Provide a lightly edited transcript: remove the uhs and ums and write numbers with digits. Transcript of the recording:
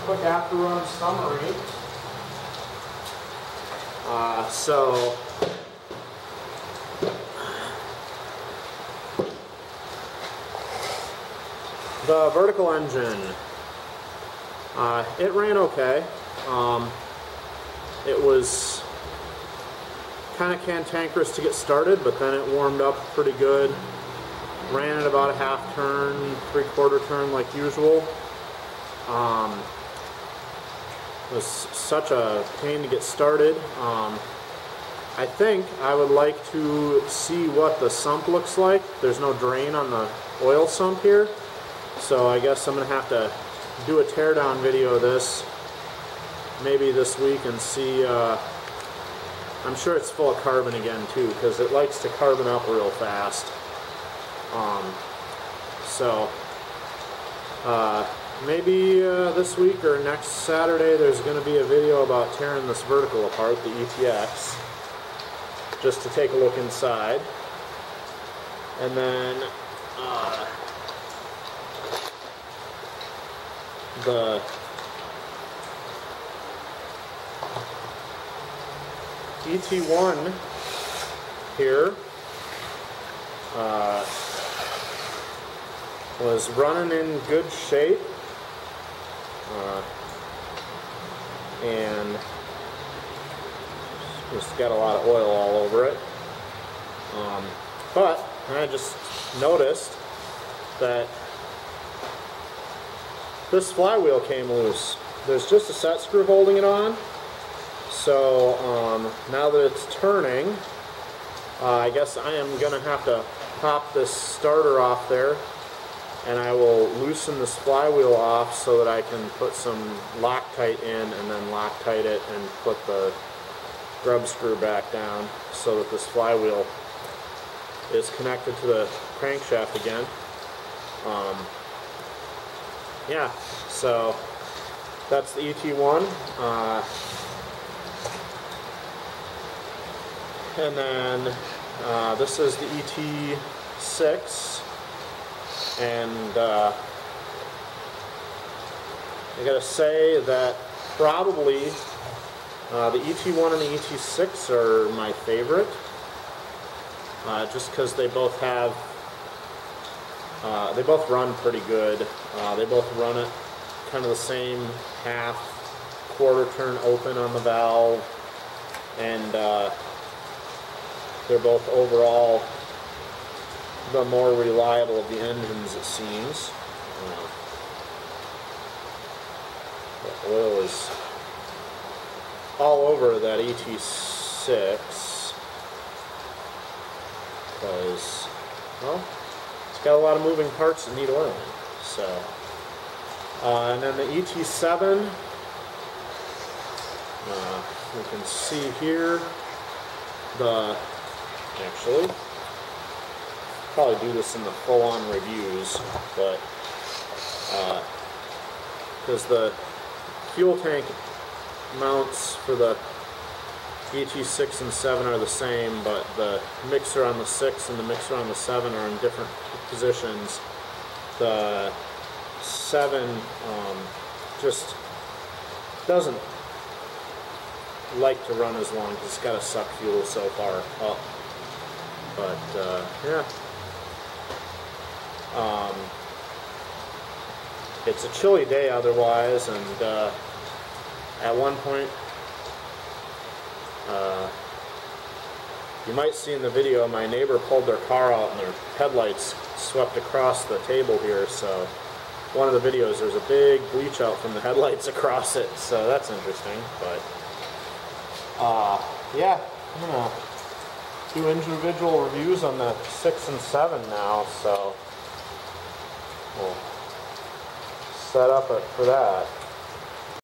Quick after run summary. So the vertical engine, it ran okay. It was kind of cantankerous to get started, but then it warmed up pretty good. Ran at about a half turn, 3/4 turn like usual. It was such a pain to get started. I think I would like to see what the sump looks like. There's no drain on the oil sump here, so I guess I'm going to have to do a teardown video of this maybe this week and see. I'm sure it's full of carbon again too, because it likes to carbon up real fast. Maybe this week or next Saturday there's going to be a video about tearing this vertical apart, the ETX, just to take a look inside. And then the ET1 here was running in good shape, and just got a lot of oil all over it. But I just noticed that this flywheel came loose. There's just a set screw holding it on. So now that it's turning, I guess I am going to have to pop this starter off there, and I will loosen this flywheel off so that I can put some Loctite in, and then Loctite it and put the grub screw back down so that this flywheel is connected to the crankshaft again. Yeah, so that's the ET1. And then this is the ET6, and I gotta say that probably the ET1 and the ET6 are my favorite, just because they both have, they both run pretty good. They both run it kind of the same half-quarter turn open on the valve, and they're both overall the more reliable of the engines, it seems. The oil is all over that ET6 because, well, it's got a lot of moving parts that need oil in. So, and then the ET7, you can see here actually, probably do this in the full-on reviews, but because the fuel tank mounts for the ET6 and 7 are the same, but the mixer on the 6 and the mixer on the 7 are in different positions. The 7 just doesn't like to run as long because it's got to suck fuel so far up. But yeah, it's a chilly day otherwise, and at one point, you might see in the video, my neighbor pulled their car out and their headlights swept across the table here. So one of the videos, there's a big bleach out from the headlights across it, so that's interesting. But yeah, I'm gonna do individual reviews on the 6 and 7 now, so we'll set up for that.